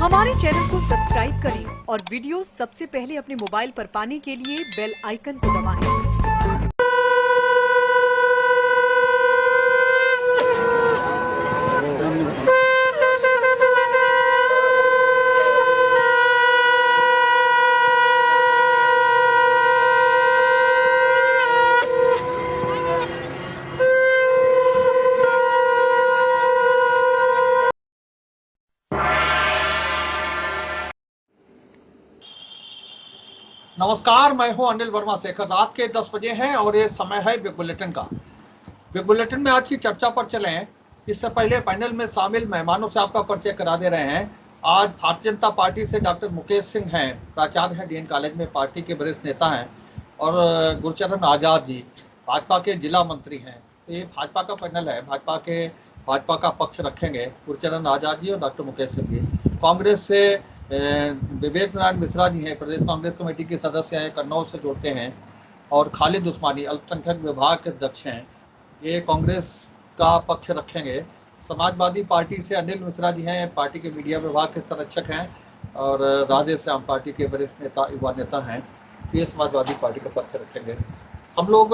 हमारे चैनल को सब्सक्राइब करें और वीडियो सबसे पहले अपने मोबाइल पर पाने के लिए बेल आइकन को दबाएं। नमस्कार, मैं हूं अनिल वर्मा शेखर। रात के 10 बजे हैं और ये समय है बिग बुलेटिन का। बिग बुलेटिन में आज की चर्चा पर चलें, इससे पहले पैनल में शामिल मेहमानों से आपका परिचय करा दे रहे हैं। आज भारतीय जनता पार्टी से डॉक्टर मुकेश सिंह हैं, प्राचार्य हैं डीएन कॉलेज में, पार्टी के वरिष्ठ नेता हैं। और गुरचरण आज़ाद जी भाजपा के जिला मंत्री हैं। तो ये भाजपा का पैनल है, भाजपा का पक्ष रखेंगे गुरचरण आज़ाद जी और डॉक्टर मुकेश सिंह जी। कांग्रेस से विवेक नारायण मिश्रा जी हैं, प्रदेश कांग्रेस कमेटी के सदस्य हैं, कन्नौज से जुड़ते हैं। और खालिद उस्मानी अल्पसंख्यक विभाग के अध्यक्ष हैं, ये कांग्रेस का पक्ष रखेंगे। समाजवादी पार्टी से अनिल मिश्रा जी हैं, पार्टी के मीडिया विभाग के संरक्षक हैं। और राधे श्याम पार्टी के वरिष्ठ नेता, युवा नेता हैं, ये समाजवादी पार्टी का पक्ष रखेंगे। हम लोग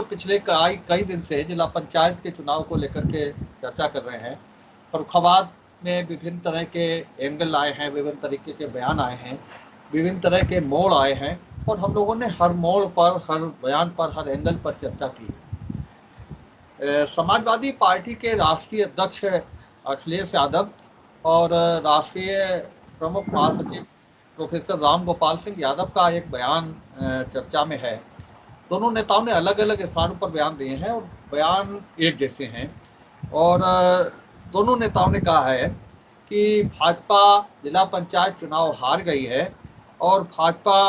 पिछले कई दिन से जिला पंचायत के चुनाव को लेकर के चर्चा कर रहे हैं। फर्रुखाबाद में विभिन्न तरह के एंगल आए हैं, विभिन्न तरीके के बयान आए हैं, विभिन्न तरह के मोड़ आए हैं, और हम लोगों ने हर मोड़ पर, हर बयान पर, हर एंगल पर चर्चा की है। समाजवादी पार्टी के राष्ट्रीय अध्यक्ष अखिलेश यादव और राष्ट्रीय प्रमुख महासचिव प्रोफेसर राम गोपाल सिंह यादव का एक बयान चर्चा में है। दोनों नेताओं ने अलग अलग स्थानों पर बयान दिए हैं और बयान एक जैसे हैं। और दोनों नेताओं ने कहा है कि भाजपा जिला पंचायत चुनाव हार गई है और भाजपा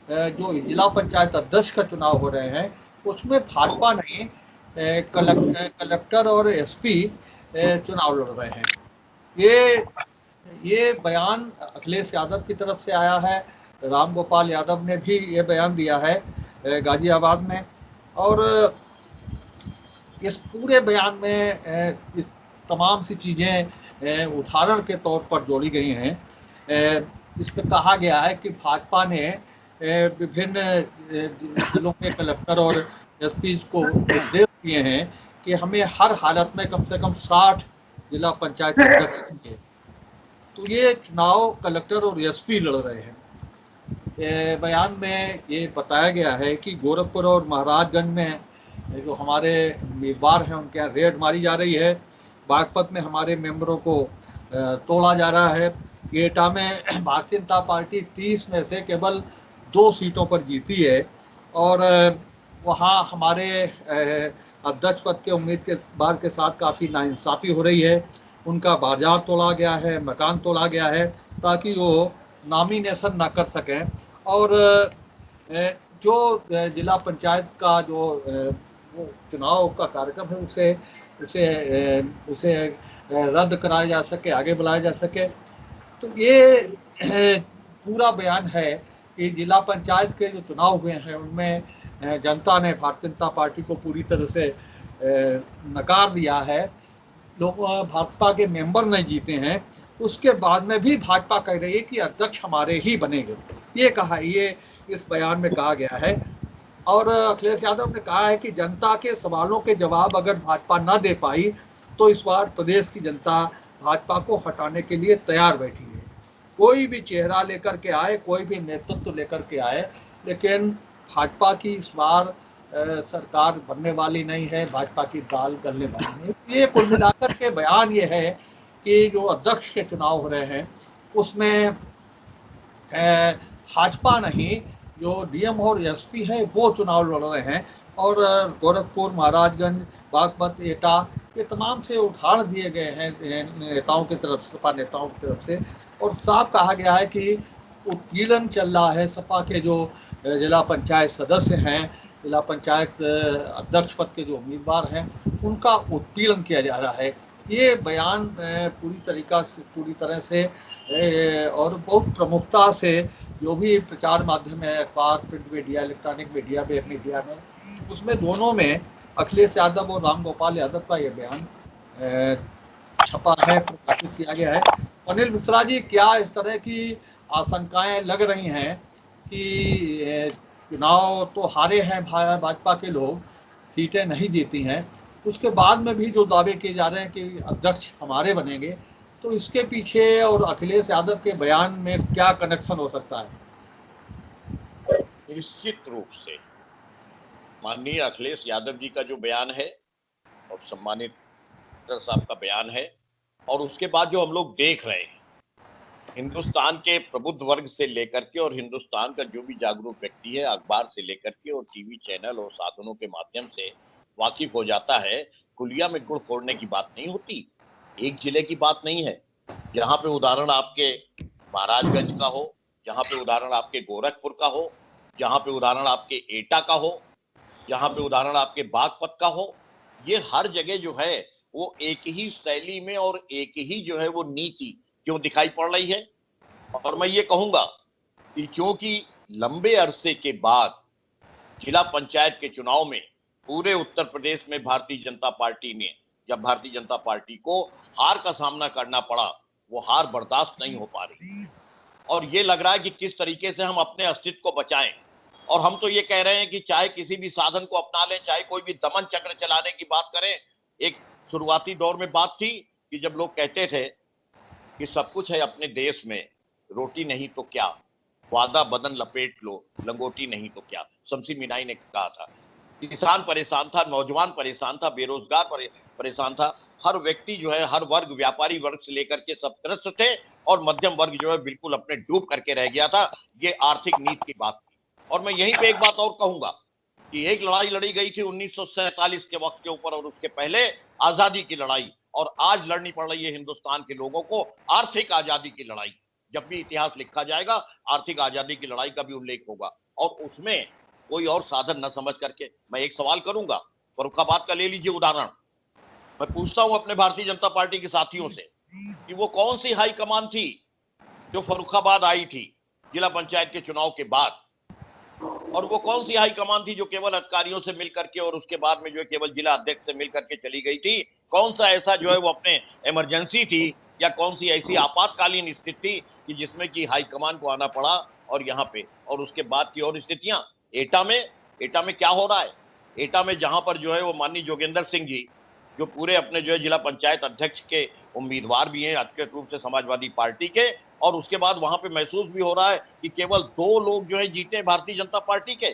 जो जिला पंचायत अध्यक्ष का चुनाव हो रहे हैं उसमें भाजपा नहीं, कलेक्टर और एसपी चुनाव लड़ रहे हैं। ये बयान अखिलेश यादव की तरफ से आया है। राम गोपाल यादव ने भी ये बयान दिया है गाजियाबाद में। और इस पूरे बयान में इस तमाम सी चीज़ें उदाहरण के तौर पर जोड़ी गई हैं। इसमें कहा गया है कि भाजपा ने विभिन्न जिलों के कलेक्टर और एसपी को निर्देश दिए हैं कि हमें हर हालत में कम से कम 60 जिला पंचायत अध्यक्ष चाहिए। तो ये चुनाव कलेक्टर और एसपी लड़ रहे हैं। बयान में ये बताया गया है कि गोरखपुर और महाराजगंज में जो हमारे उम्मीदवार हैं उनके यहाँ रेड मारी जा रही है। बागपत में हमारे मेंबरों को तोड़ा जा रहा है। एटा में भारतीय जनता पार्टी 30 में से केवल 2 सीटों पर जीती है। और वहाँ हमारे अध्यक्ष पद के उम्मीदवार के साथ काफ़ी नाइंसाफ़ी हो रही है। उनका बाजार तोड़ा गया है, मकान तोड़ा गया है, ताकि वो नॉमिनेशन ना कर सकें। और जो जिला पंचायत का जो चुनाव का कार्यक्रम है उसे रद्द कराया जा सके, आगे बढ़ाया जा सके। तो ये पूरा बयान है कि जिला पंचायत के जो चुनाव हुए हैं उनमें जनता ने भारतीय जनता पार्टी को पूरी तरह से नकार दिया है। लोग भाजपा के मेंबर नहीं जीते हैं, उसके बाद में भी भाजपा कह रही है कि अध्यक्ष हमारे ही बनेंगे। ये इस बयान में कहा गया है। और अखिलेश यादव ने कहा है कि जनता के सवालों के जवाब अगर भाजपा न दे पाई तो इस बार प्रदेश की जनता भाजपा को हटाने के लिए तैयार बैठी है। कोई भी चेहरा लेकर के आए, कोई भी नेतृत्व लेकर के आए, लेकिन भाजपा की इस बार सरकार बनने वाली नहीं है, भाजपा की दाल गलने वाली नहीं। ये कुल मिलाकर के बयान ये है कि जो अध्यक्ष के चुनाव हो रहे हैं उसमें भाजपा नहीं, जो डीएम और एसपी है वो चुनाव लड़ रहे हैं। और गोरखपुर, महाराजगंज, बागपत, एटा, ये तमाम से उदाहरण दिए गए हैं नेताओं की तरफ से, सपा नेताओं की तरफ से। और साफ कहा गया है कि उत्पीड़न चल रहा है। सपा के जो जिला पंचायत सदस्य हैं, जिला पंचायत अध्यक्ष पद के जो उम्मीदवार हैं, उनका उत्पीड़न किया जा रहा है। ये बयान पूरी तरह से और बहुत प्रमुखता से जो भी प्रचार माध्यम है, अखबार, print media, electronic media, web media में, उसमें दोनों में अखिलेश यादव और राम गोपाल यादव का ये बयान छपा है, प्रकाशित किया गया है। अनिल मिश्रा जी, क्या इस तरह की आशंकाएं लग रही हैं कि चुनाव तो हारे हैं भाजपा के लोग, सीटें नहीं जीती हैं, उसके बाद में भी जो दावे किए जा रहे हैं कि अध्यक्ष हमारे बनेंगे, तो इसके पीछे और अखिलेश यादव के बयान में क्या कनेक्शन हो सकता है? निश्चित रूप से माननीय अखिलेश यादव जी का जो बयान है और सम्मानित साहब का बयान है, और उसके बाद जो हम लोग देख रहे हैं, हिंदुस्तान के प्रबुद्ध वर्ग से लेकर के और हिंदुस्तान का जो भी जागरूक व्यक्ति है, अखबार से लेकर के और टीवी चैनल और साधनों के माध्यम से वाकिफ हो जाता है, कुलिया में गुड़ फोड़ने की बात नहीं होती, एक जिले की बात नहीं है। जहां पे उदाहरण आपके महाराजगंज का हो, जहां पे उदाहरण आपके गोरखपुर का हो, जहां पे उदाहरण आपके एटा का हो, जहां पे उदाहरण आपके बागपत का हो, ये हर जगह जो है वो एक ही शैली में और एक ही जो है वो नीति क्यों दिखाई पड़ रही है। और मैं ये कहूंगा कि क्योंकि लंबे अरसे के बाद जिला पंचायत के चुनाव में पूरे उत्तर प्रदेश में भारतीय जनता पार्टी ने, जब भारतीय जनता पार्टी को हार का सामना करना पड़ा, वो हार बर्दाश्त नहीं हो पा रही और ये लग रहा है कि किस तरीके से हम अपने अस्तित्व को बचाएं। और हम तो ये कह रहे हैं कि चाहे किसी भी साधन को अपना लें, चाहे कोई भी दमन चक्र चलाने की बात करें। एक शुरुआती दौर में बात थी कि जब लोग कहते थे कि सब कुछ है अपने देश में, रोटी नहीं तो क्या, वादा बदन लपेट लो, लंगोटी नहीं तो क्या, शमसी मीनाई ने कहा था। किसान परेशान था, नौजवान परेशान था, बेरोजगार परेशान था, हर व्यक्ति जो है, हर वर्ग, व्यापारी वर्ग से लेकर के सब त्रस्त थे और मध्यम वर्ग जो है बिल्कुल अपने डूब करके रह गया था। ये आर्थिक नीति की बात थी। और मैं यहीं पे एक बात और कहूंगा कि एक लड़ाई लड़ी गई थी 1947 के वक्त के ऊपर और उसके पहले आजादी की लड़ाई, और आज लड़नी पड़ रही है हिंदुस्तान के लोगों को आर्थिक आजादी की लड़ाई। जब भी इतिहास लिखा जाएगा आर्थिक आजादी की लड़ाई का भी उल्लेख होगा और उसमें कोई और साधन न समझ करके। मैं एक सवाल करूंगा, फर्रुखाबाद का ले लीजिए उदाहरण। मैं पूछता हूं अपने भारतीय जनता पार्टी के साथियों से कि वो कौन सी हाई कमान थी जो फर्रुखाबाद आई थी जिला पंचायत के चुनाव के बाद, और वो कौन सी हाई कमान थी जो केवल अधिकारियों से मिलकर के और उसके बाद में जो है केवल जिला अध्यक्ष से मिलकर के चली गई थी। कौन सा ऐसा जो है वो अपने इमरजेंसी थी या कौन सी ऐसी आपातकालीन स्थिति थी कि जिसमें कि हाई कमान को आना पड़ा। और यहाँ पे और उसके बाद की और स्थितियां, एटा में क्या हो रहा है, एटा में जहां पर जो है वो माननीय जोगेंद्र सिंह जी जो पूरे अपने जो है जिला पंचायत अध्यक्ष के उम्मीदवार भी हैं अधिकृत रूप से समाजवादी पार्टी के, और उसके बाद वहां पे महसूस भी हो रहा है कि केवल 2 लोग जो है जीते भारतीय जनता पार्टी के।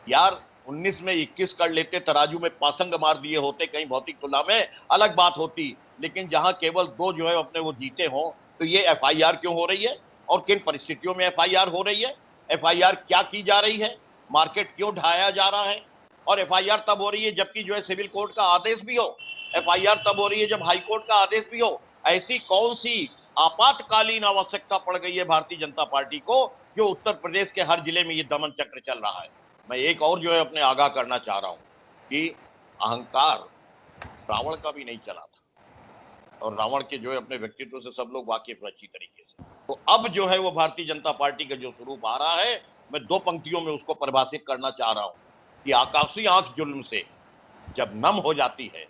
यार 19 में 21 कर लेते, तराजू में पासंग मार दिए होते, कहीं भौतिक तुलना में अलग बात होती, लेकिन जहां केवल 2 जो है अपने वो जीते हों, तो ये एफआईआर क्यों हो रही है और किन परिस्थितियों में एफआईआर हो रही है, एफआईआर क्या की जा रही है, मार्केट क्यों ढाया जा रहा है। और एफआईआर तब हो रही है जबकि जो है सिविल कोर्ट का आदेश भी हो, एफआईआर तब हो रही है जब हाईकोर्ट का आदेश भी हो। ऐसी कौन सी आपातकालीन आवश्यकता पड़ गई है भारतीय जनता पार्टी को जो उत्तर प्रदेश के हर जिले में ये दमन चक्र चल रहा है। मैं एक और जो है अपने आगाह करना चाह रहा हूं कि अहंकार रावण का भी नहीं चला था और रावण के जो है अपने व्यक्तित्व से सब लोग वाकिफ हैं अच्छी तरीके से। तो अब जो है वो भारतीय जनता पार्टी का जो स्वरूप आ रहा है, मैं 2 पंक्तियों में उसको परिभाषित करना चाह रहा हूं कि आकाशी आंख जुल्म से जब नम हो जाती है,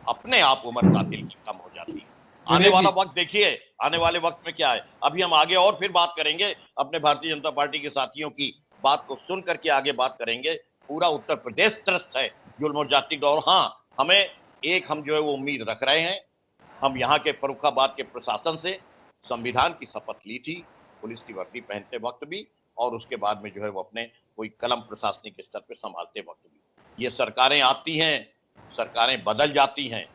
अपने आप उम्र कातिल की कम हो जाती है। आने वाला वक्त देखिए, आने वाले वक्त में क्या है, अभी हम आगे और फिर बात करेंगे अपने भारतीय जनता पार्टी के साथियों की बात को सुन करके आगे बात करेंगे। पूरा उत्तर प्रदेश त्रस्त है जुल्म और जाति का। और हाँ, हमें एक हम जो है वो उम्मीद रख रहे हैं, हम यहाँ के फर्रुखाबाद के प्रशासन से संविधान की शपथ ली थी, पुलिस की वर्दी पहनते वक्त भी और उसके बाद में जो है वो अपने कोई कलम प्रशासनिक स्तर पर संभालते वक्त भी। ये सरकारें आती हैं, सरकारें बदल जाती हैं,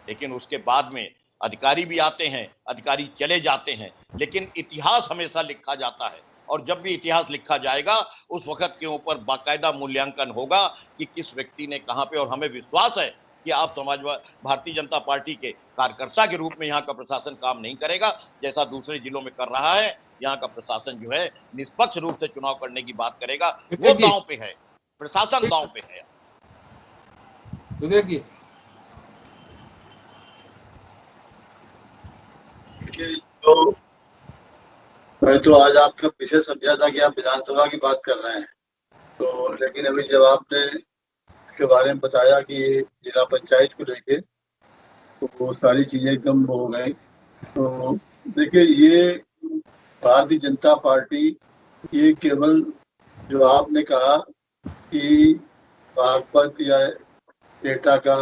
लेकिन उसके बाद में अधिकारी भी आते हैं, अधिकारी चले जाते हैं, लेकिन इतिहास हमेशा लिखा जाता है। और जब भी इतिहास लिखा जाएगा उस वक्त के ऊपर बाकायदा मूल्यांकन होगा कि किस व्यक्ति ने कहां पे। और हमें विश्वास है कि आप भारतीय जनता पार्टी के कार्यकर्ता के रूप में यहाँ का प्रशासन काम नहीं करेगा जैसा दूसरे जिलों में कर रहा है। यहाँ का प्रशासन जो है निष्पक्ष रूप से चुनाव करने की बात करेगा। वो दांव पे है, प्रशासन दांव पे है। विवेक जी, तो मैं तो आज आपका विषय समझा था कि आप विधानसभा की बात कर रहे हैं, तो लेकिन अभी जब आपने इसके बारे में बताया कि जिला पंचायत को लेके, तो वो सारी चीजें एकदम हो गई। तो देखिए, ये भारतीय जनता पार्टी, ये केवल जो आपने कहा कि बागपत या एटा का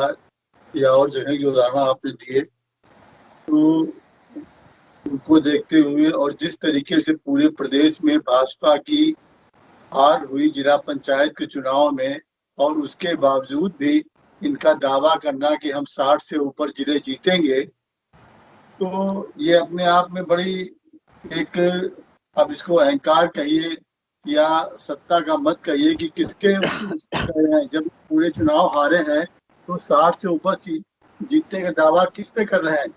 या और जगह की उदाहरण आपने दिए, तो उनको देखते हुए और जिस तरीके से पूरे प्रदेश में भाजपा की हार हुई जिला पंचायत के चुनाव में, और उसके बावजूद भी इनका दावा करना कि हम 60 से ऊपर जिले जीतेंगे, तो ये अपने आप में बड़ी एक, अब इसको अहंकार कहिए या सत्ता का मत कहिए कि किसके कर रहे हैं। जब पूरे चुनाव हारे हैं तो 60 से ऊपर जीतने का दावा किस पे कर रहे हैं?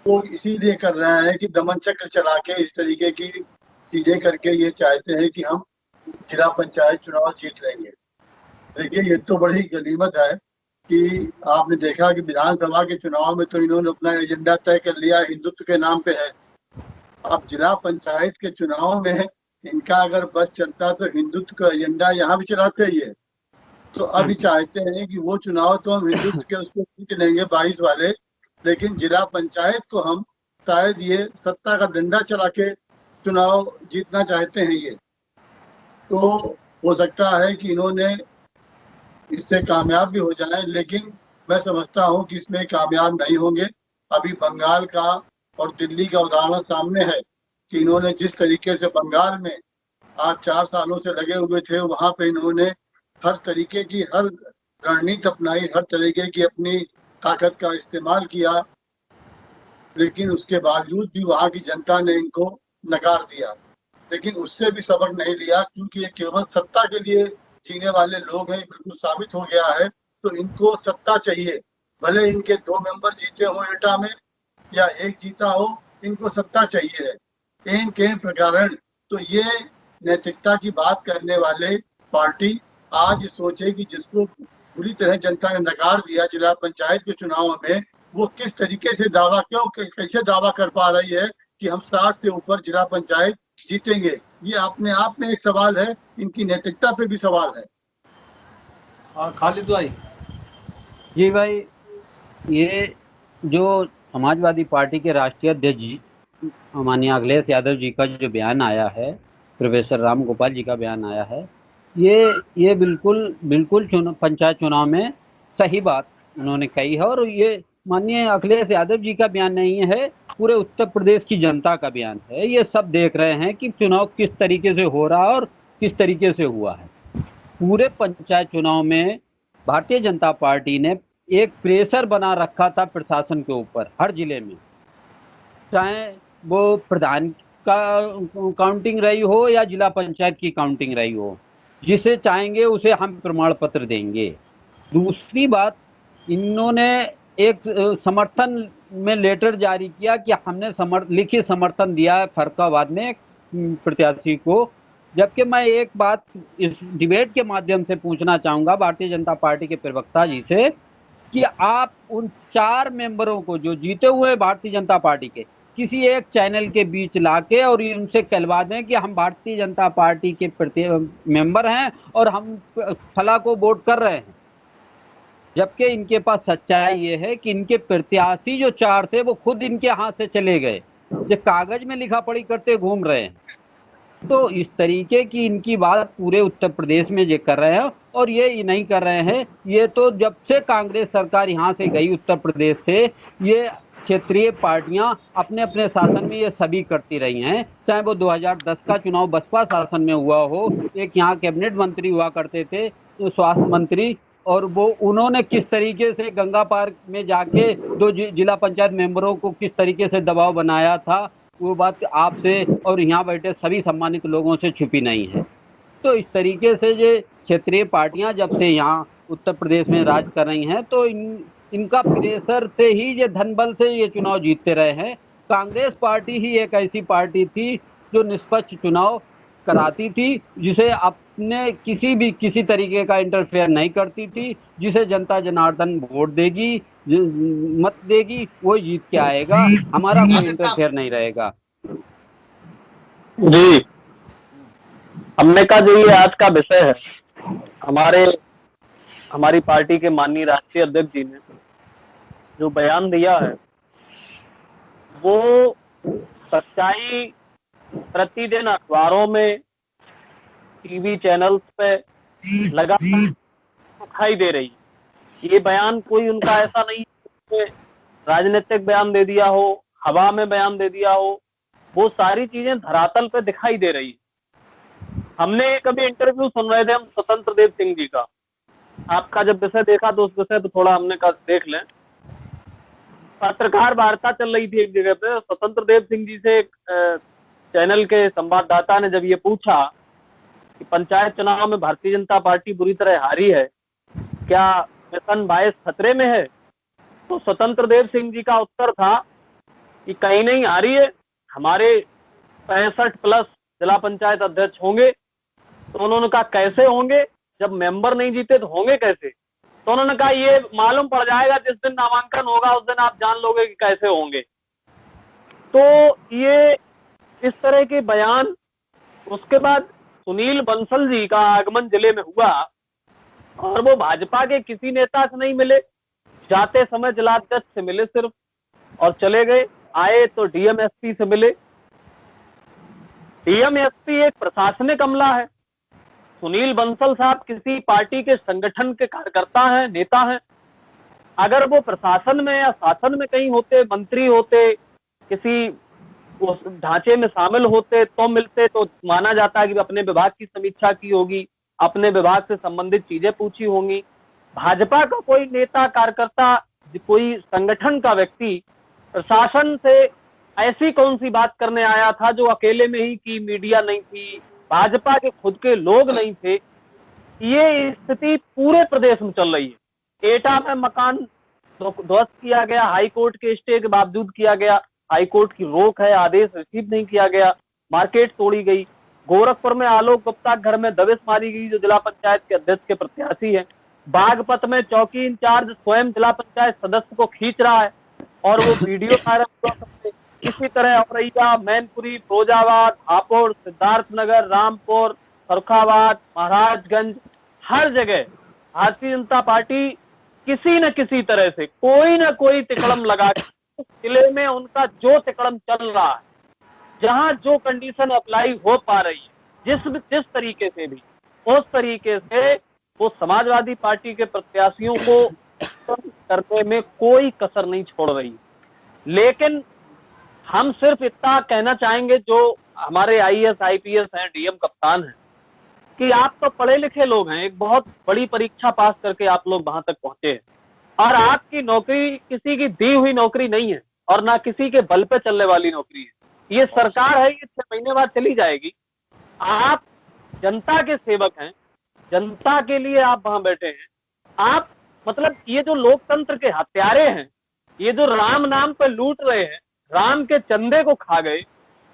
तो इसीलिए कर रहे हैं कि दमन चक्र चला के इस तरीके की चीजें करके ये चाहते हैं कि हम जिला पंचायत चुनाव जीत लेंगे। देखिए, ये तो बड़ी गनीमत है कि आपने देखा कि विधानसभा के चुनाव में तो इन्होंने अपना एजेंडा तय कर लिया, हिंदुत्व के नाम पे है। अब जिला पंचायत के चुनाव में इनका अगर बस चलता तो हिंदुत्व का एजेंडा यहाँ भी चलाते ही है। तो अभी चाहते हैं कि वो चुनाव तो हम हिंदुत्व के उसको जीत लेंगे 22 वाले, लेकिन जिला पंचायत को हम शायद ये सत्ता का डंडा चला के चुनाव जीतना चाहते हैं। ये तो हो सकता है कि इन्होंने इससे कामयाब भी हो जाएं, लेकिन मैं समझता हूं कि इसमें कामयाब नहीं होंगे। अभी बंगाल का और दिल्ली का उदाहरण सामने है कि इन्होंने जिस तरीके से बंगाल में आज 4 सालों से लगे हुए थे, वहां पे इन्होंने हर तरीके की हर रणनीति अपनाई, हर तरीके की अपनी ताकत का इस्तेमाल किया, लेकिन उसके बावजूद भी वहां की जनता ने इनको नकार दिया। लेकिन उससे भी सबक नहीं लिया, क्योंकि ये केवल सत्ता के लिए जीने वाले लोग हैं, बिल्कुल साबित हो गया है। तो इनको सत्ता चाहिए, भले इनके 2 मेंबर जीते हो एटा में या 1 जीता हो, इनको सत्ता चाहिए है। इन प्रकार तो ये नैतिकता की बात करने वाले पार्टी आज सोचे कि जिसको बुरी तरह जनता ने नकार दिया जिला पंचायत के चुनाव में, वो किस तरीके से दावा कैसे दावा कर पा रही है कि हम 60 से ऊपर जिला पंचायत जीतेंगे। ये अपने आप में एक सवाल है, इनकी नैतिकता पे भी सवाल है। और खालिद भाई। जी भाई, ये जो समाजवादी पार्टी के राष्ट्रीय अध्यक्ष माननीय अखिलेश यादव जी का जो बयान आया है, प्रोफेसर राम गोपाल जी का बयान आया है, ये बिल्कुल पंचायत चुनाव में सही बात उन्होंने कही है। और ये माननीय अखिलेश यादव जी का बयान नहीं है, पूरे उत्तर प्रदेश की जनता का बयान है। ये सब देख रहे हैं कि चुनाव किस तरीके से हो रहा है और किस तरीके से हुआ है। पूरे पंचायत चुनाव में भारतीय जनता पार्टी ने एक प्रेशर बना रखा था प्रशासन के ऊपर, हर जिले में, चाहे वो प्रधान का काउंटिंग रही हो या जिला पंचायत की काउंटिंग रही हो, जिसे चाहेंगे उसे हम प्रमाण पत्र देंगे। दूसरी बात, इन्होंने एक समर्थन में लेटर जारी किया कि हमने लिखित समर्थन दिया है फर्रुखाबाद में प्रत्याशी को। जबकि मैं एक बात इस डिबेट के माध्यम से पूछना चाहूंगा भारतीय जनता पार्टी के प्रवक्ता जी से कि आप उन 4 मेंबरों को जो जीते हुए भारतीय जनता पार्टी के किसी एक चैनल के बीच लाके और उनसे कहलवा दें कि हम भारतीय जनता पार्टी के मेंबर हैं और हम फला को वोट कर रहे हैं। जबकि इनके पास सच्चाई ये है कि इनके प्रत्याशी जो 4 थे वो खुद इनके हाथ से चले गए, जो कागज में लिखा पढ़ी करते घूम रहे हैं। तो इस तरीके की इनकी बात पूरे उत्तर प्रदेश में ये कर रहे हैं। और ये नहीं कर रहे हैं, ये तो जब से कांग्रेस सरकार यहाँ से गई उत्तर प्रदेश से, ये क्षेत्रीय पार्टियां अपने अपने शासन में ये सभी करती रही हैं। चाहे वो 2010 का चुनाव बसपा शासन में हुआ हो, एक यहाँ कैबिनेट मंत्री हुआ करते थे तो स्वास्थ्य मंत्री, और वो उन्होंने किस तरीके से गंगा पार में जाके 2 जिला पंचायत मेंबरों को किस तरीके से दबाव बनाया था, वो बात आपसे और यहाँ बैठे सभी सम्मानित लोगों से छुपी नहीं है। तो इस तरीके से ये क्षेत्रीय पार्टियां जब से यहाँ उत्तर प्रदेश में राज कर रही हैं, तो इनका प्रेशर से ही ये धन बल से ये चुनाव जीतते रहे हैं। कांग्रेस पार्टी ही एक ऐसी पार्टी थी जो निष्पक्ष चुनाव कराती थी, जिसे अपने किसी तरीके का इंटरफेयर नहीं करती थी, जिसे जनता जनार्दन वोट देगी, मत देगी, वो जीत के आएगा, हमारा कोई इंटरफेयर नहीं रहेगा। जी, हमने कहा जो ये आज का विषय है, हमारी पार्टी के माननीय राष्ट्रीय अध्यक्ष जी ने जो बयान दिया है, वो सच्चाई प्रतिदिन अखबारों में, टीवी चैनल्स पे लगातार दिखाई दे रही है। ये बयान कोई उनका ऐसा नहीं है राजनीतिक बयान दे दिया हो, हवा में बयान दे दिया हो, वो सारी चीजें धरातल पे दिखाई दे रही है। हमने कभी इंटरव्यू सुन रहे थे हम स्वतंत्र देव सिंह जी का, आपका जब विषय देखा तो उस विषय पे थोड़ा हमने कहा देख लें। पत्रकार वार्ता चल रही थी एक जगह पे, स्वतंत्र देव सिंह जी से एक चैनल के संवाददाता ने जब ये पूछा कि पंचायत चुनाव में भारतीय जनता पार्टी बुरी तरह हारी है, क्या मिशन 22 खतरे में है, तो स्वतंत्र देव सिंह जी का उत्तर था कि कहीं नहीं हारी है, हमारे 65+ जिला पंचायत अध्यक्ष होंगे। तो उन्होंने कहा कैसे होंगे, जब मेंबर नहीं जीते तो होंगे कैसे? तो उन्होंने कहा ये मालूम पड़ जाएगा जिस दिन नामांकन होगा, उस दिन आप जान लोगे कि कैसे होंगे। तो ये इस तरह के बयान। उसके बाद सुनील बंसल जी का आगमन जिले में हुआ और वो भाजपा के किसी नेता से नहीं मिले, जाते समय जिलाध्यक्ष से मिले सिर्फ और चले गए। आए तो डीएम एसपी से मिले। डीएम एसपी एक प्रशासनिक अमला है। सुनील बंसल साहब किसी पार्टी के संगठन के कार्यकर्ता हैं, नेता हैं। अगर वो प्रशासन में या शासन में कहीं होते, मंत्री होते, किसी उस ढांचे में शामिल होते तो मिलते, तो माना जाता है कि अपने विभाग की समीक्षा की होगी, अपने विभाग से संबंधित चीजें पूछी होंगी। भाजपा का कोई नेता, कार्यकर्ता, कोई संगठन का व्यक्ति प्रशासन से ऐसी कौन सी बात करने आया था जो अकेले में ही की, मीडिया नहीं थी, भाजपा के खुद के लोग नहीं थे। ये स्थिति पूरे प्रदेश में चल रही है। एटा में मकान ध्वस्त किया गया, हाईकोर्ट के स्टे के बावजूद किया गया, हाईकोर्ट की रोक है, आदेश रिसीव नहीं किया गया, मार्केट तोड़ी गई। गोरखपुर में आलोक गुप्ता के घर में दबिश मारी गई, जो जिला पंचायत के अध्यक्ष के प्रत्याशी है। बागपत में चौकी इंचार्ज स्वयं जिला पंचायत सदस्य को खींच रहा है और वो वीडियो वायरल हुआ सबसे। इसी तरह औरैया, मैनपुरी, फिरोजाबाद, हापुड़, सिद्धार्थनगर, रामपुर, फर्रुखाबाद, महाराजगंज, हर जगह भारतीय जनता पार्टी किसी न किसी तरह से कोई न कोई तिकड़म लगा के उस जिले में उनका जो तिकड़म चल रहा है, जहां जो कंडीशन अप्लाई हो पा रही है, जिस तरीके से भी, उस तरीके से वो समाजवादी पार्टी के प्रत्याशियों को करने में कोई कसर नहीं छोड़ रही। लेकिन हम सिर्फ इतना कहना चाहेंगे, जो हमारे आईएएस आईपीएस हैं, डीएम कप्तान हैं, कि आप तो पढ़े लिखे लोग हैं, एक बहुत बड़ी परीक्षा पास करके आप लोग वहां तक पहुंचे हैं और आपकी नौकरी किसी की दी हुई नौकरी नहीं है और ना किसी के बल पे चलने वाली नौकरी है। ये सरकार है, ये 6 महीने बाद चली जाएगी। आप जनता के सेवक हैं, जनता के लिए आप वहां बैठे हैं। आप मतलब ये जो लोकतंत्र के हत्यारे हैं, ये जो राम नाम पे लूट रहे हैं, राम के चंदे को खा गए,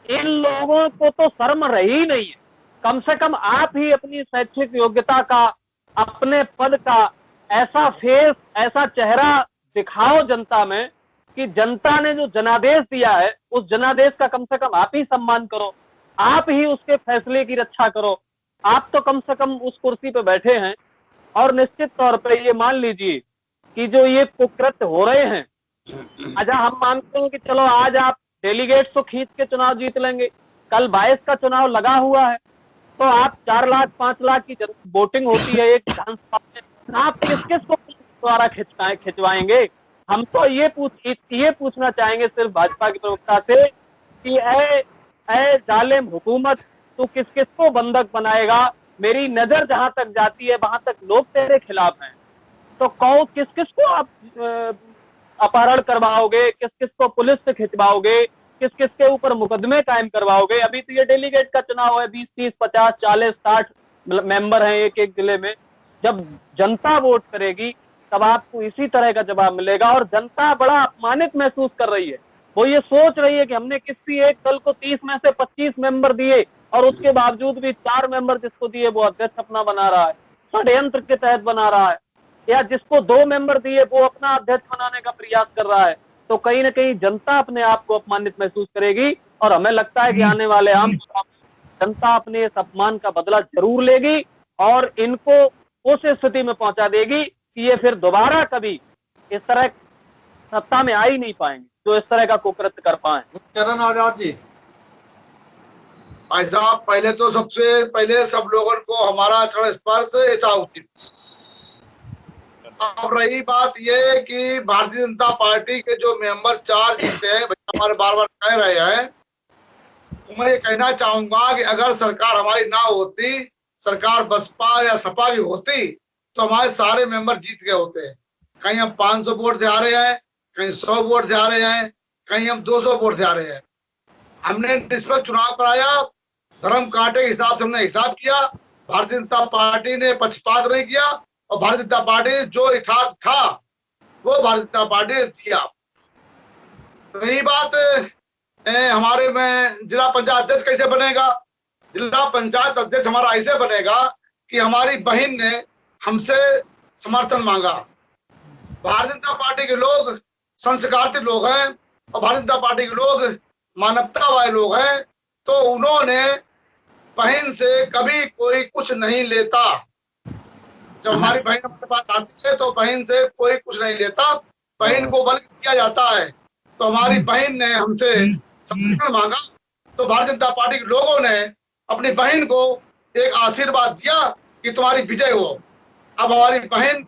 इन लोगों को तो शर्म रही नहीं है। कम से कम आप ही अपनी शैक्षिक योग्यता का, अपने पद का ऐसा फेस, ऐसा चेहरा दिखाओ जनता में कि जनता ने जो जनादेश दिया है, उस जनादेश का कम से कम आप ही सम्मान करो, आप ही उसके फैसले की रक्षा करो। आप तो कम से कम उस कुर्सी पे बैठे हैं और निश्चित तौर पे ये मान लीजिए कि जो ये कुकृत्य हो रहे हैं, अच्छा हम मानते हैं कि चलो आज आप डेलीगेट्स तो खींच के चुनाव जीत लेंगे, कल 22 का चुनाव लगा हुआ है, तो आप 4 लाख 5 लाख की वोटिंग होती है एक विधानसभा में, आप किस किस को द्वारा खिंचवाएंगे? हम तो ये पूछना चाहेंगे सिर्फ भाजपा के प्रवक्ता से कि ऐ जालिम हुकूमत, तू किस किस को बंधक बनाएगा? मेरी नजर जहां तक जाती है वहां तक लोग तेरे खिलाफ हैं, तो किस किस को आप अपहरण करवाओगे, किस किस को पुलिस से खिंचवाओगे, किस किस के ऊपर मुकदमे कायम करवाओगे? अभी तो ये डेलीगेट का चुनाव है, 20, 30, 50, 40, 60 मेंबर हैं एक एक जिले में। जब जनता वोट करेगी तब आपको इसी तरह का जवाब मिलेगा। और जनता बड़ा अपमानित महसूस कर रही है, वो ये सोच रही है कि हमने किसी एक दल को 30 में से 25 मेंबर दिए और उसके बावजूद भी 4 मेंबर जिसको दिए वो अध्यक्ष अपना बना रहा है, षड्यंत्र के तहत बना रहा है, या जिसको 2 मेंबर दिए वो अपना अध्यक्ष बनाने का प्रयास कर रहा है। तो कहीं ना कहीं जनता अपने आप को अपमानित महसूस करेगी और हमें लगता है कि आने वाले आम चुनाव में जनता अपने इस अपमान का बदला जरूर लेगी और इनको उस स्थिति में पहुंचा देगी कि ये फिर दोबारा कभी इस तरह सत्ता में आ ही नहीं पाएंगे जो इस तरह का कुकृत्य कर पाए। चरण आजाद जी। भाई साहब, पहले तो सबसे पहले सब लोगों को हमारा चरण स्पर्श यथाउचित। अब रही बात ये कि भारतीय जनता पार्टी के जो मेंबर 4 जीते हैं, हमारे बार बार कह रहे हैं, मैं ये कहना चाहूंगा कि अगर सरकार हमारी ना होती, सरकार बसपा या सपा की होती, तो हमारे सारे मेंबर जीत गए होते हैं। कहीं हम 500 वोट से आ रहे हैं, कहीं 100 वोट से आ रहे हैं, कहीं हम 200 वोट से आ रहे हैं। हमने निष्पक्ष चुनाव कराया, धर्म कांटे के हिसाब से हमने हिसाब किया। भारतीय जनता पार्टी ने पक्षपात नहीं किया और भारतीय जनता पार्टी ने जो यथार्थ था वो भारतीय जनता पार्टी ने दिया। रही बात हमारे में जिला पंचायत अध्यक्ष कैसे बनेगा, जिला पंचायत अध्यक्ष हमारा ऐसे बनेगा कि हमारी बहन ने हमसे समर्थन मांगा। भारतीय जनता पार्टी के लोग संस्कारित लोग हैं और भारतीय जनता पार्टी के लोग मानवता वाले लोग हैं, तो उन्होंने बहन से कभी कोई कुछ नहीं लेता। जब हमारी बहन हमारे पास आती है तो बहन से कोई कुछ नहीं लेता, बहन को बल किया जाता है। तो हमारी बहन ने हमसे समर्थन मांगा, तो भारतीय जनता पार्टी के लोगों ने अपनी बहन को एक आशीर्वाद दिया कि तुम्हारी विजय हो। अब हमारी बहन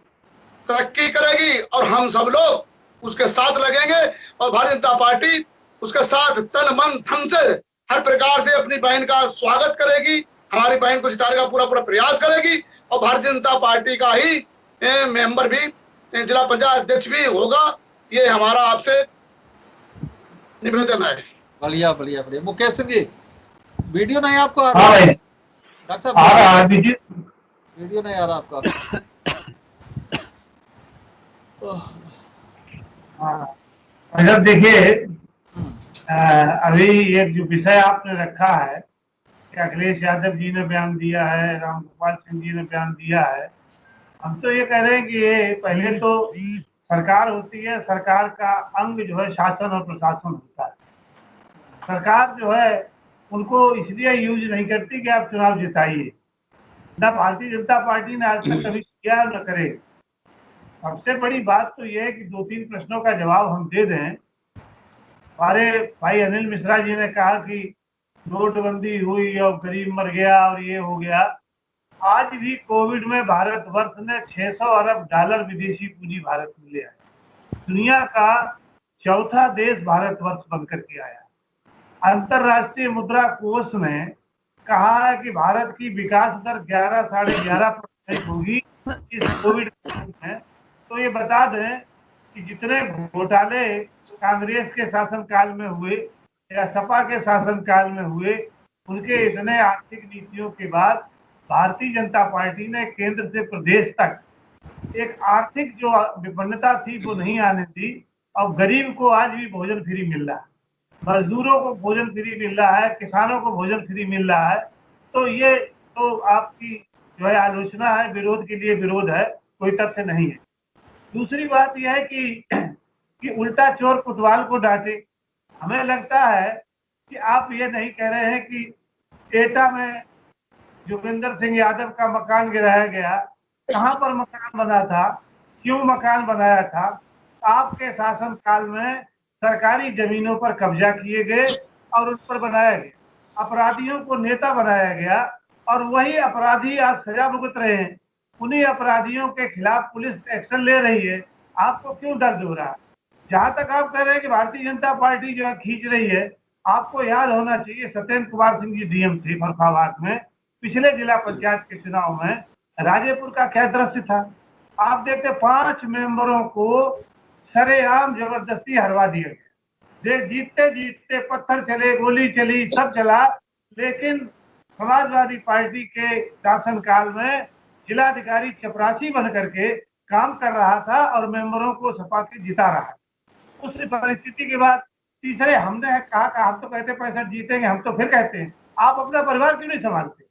तरक्की करेगी और हम सब लोग उसके साथ लगेंगे और भारतीय जनता पार्टी उसके साथ तन मन धन से हर प्रकार से अपनी बहन का स्वागत करेगी, हमारी बहन को जिताने का पूरा पूरा प्रयास करेगी और भारतीय जनता पार्टी का ही मेंबर भी, जिला पंचायत अध्यक्ष भी होगा। ये हमारा आपसे निवेदन है। बढ़िया बढ़िया बढ़िया। मुकेश सिंह जी, वीडियो नहीं आपको आ हाँ रहा? भाई, डॉक्टर आ रहा साहब, है वीडियो नहीं आ रहा आपका? हाँ, अगर देखिए, अभी एक जो विषय आपने रखा है कि अखिलेश यादव जी ने बयान दिया है, रामगोपाल सिंह जी ने बयान दिया है, हम तो ये कह रहे हैं कि ये पहले तो सरकार होती है, सरकार का अंग जो है शासन और प्रशासन होता है। सरकार जो है उनको इसलिए यूज नहीं करती कि आप चुनाव जिताइए, ना भारतीय जनता पार्टी ने आज तक कभी किया न करे। सबसे बड़ी बात तो ये है कि 2-3 प्रश्नों का जवाब हम दे दें। हमारे भाई अनिल मिश्रा जी ने कहा कि नोटबंदी हुई और गरीब मर गया और ये हो गया। आज भी कोविड में भारतवर्ष ने 600 अरब डॉलर विदेशी पूंजी भारत में ले आया। दुनिया का चौथा देश भारतवर्ष बनकर के आया। अंतरराष्ट्रीय मुद्रा कोष ने कहा है कि भारत की विकास दर 11-11.5% होगी इस कोविड में। तो ये बता दें कि जितने घोटाले कांग्रेस के शासनकाल में हुए या सपा के शासनकाल में हुए, उनके इतने आर्थिक नीतियों के बाद भारतीय जनता पार्टी ने केंद्र से प्रदेश तक एक आर्थिक जो विपन्नता थी वो नहीं आने दी और गरीब को आज भी भोजन फ्री मिल रहा है, मजदूरों को भोजन फ्री मिल रहा है, किसानों को भोजन फ्री मिल रहा है। तो ये तो आपकी जो है आलोचना है, विरोध के लिए विरोध है, कोई तथ्य नहीं है। दूसरी बात यह है कि उल्टा चोर कोतवाल को डांटे। हमें लगता है कि आप ये नहीं कह रहे हैं कि एटा में जोगिंदर सिंह यादव का मकान गिराया गया, कहाँ पर मकान बना था, क्यों मकान बनाया था। आपके शासन काल में सरकारी जमीनों पर कब्जा किए गए और उन पर बनाया गया, अपराधियों को नेता बनाया गया और वही अपराधी आज सजा भुगत रहे हैं। उन्हीं अपराधियों के खिलाफ पुलिस एक्शन ले रही है। आपको क्यों दर्द हो रहा है? जहां तक आप कह रहे हैं कि भारतीय जनता पार्टी जो है खींच रही है, आपको याद होना चाहिए सत्येंद्र कुमार सिंह जी डीएम थे फरुखाबाद में, पिछले जिला पंचायत के चुनाव में राजेपुर का क्या दृश्य था। आप देखते 5 मेंबरों को सरेआम जबरदस्ती हरवा दिया गया। जीतते जीतते पत्थर चले, गोली चली, सब चला, लेकिन समाजवादी पार्टी के शासनकाल में जिलाधिकारी चपरासी बन करके काम कर रहा था और मेंबरों को सपा के जिता रहा। उस परिस्थिति के बाद तीसरे हमने कहा हम तो कहते 65 जीतेंगे, हम तो फिर कहते हैं आप अपना परिवार क्यों नहीं संभालते?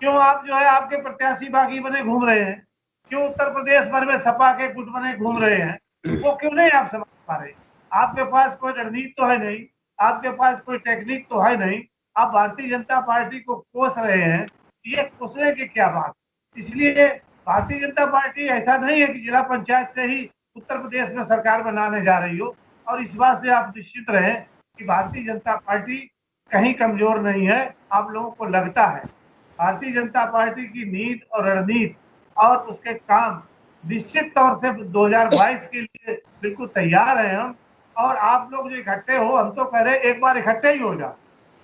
क्यों आप जो है आपके प्रत्याशी बागी बने घूम रहे हैं? क्यों उत्तर प्रदेश भर में सपा के गुट बने घूम रहे हैं? वो क्यों नहीं आप समझ पा रहे? आपके पास कोई रणनीति तो है नहीं, आपके पास कोई टेक्निक तो है नहीं, आप भारतीय जनता पार्टी को कोस रहे हैं। ये कोसने की क्या बात? इसलिए भारतीय जनता पार्टी ऐसा नहीं है कि जिला पंचायत से ही उत्तर प्रदेश में सरकार बनाने जा रही हो, और इस बात से आप निश्चित रहें कि भारतीय जनता पार्टी कहीं कमजोर नहीं है, आप लोगों को लगता है। भारतीय जनता पार्टी की नीति और रणनीति और उसके काम निश्चित तौर से 2022 के लिए बिल्कुल तैयार हैं हम। और आप लोग जो इकट्ठे हो, हम तो कह रहे एक बार इकट्ठे ही हो जाओ,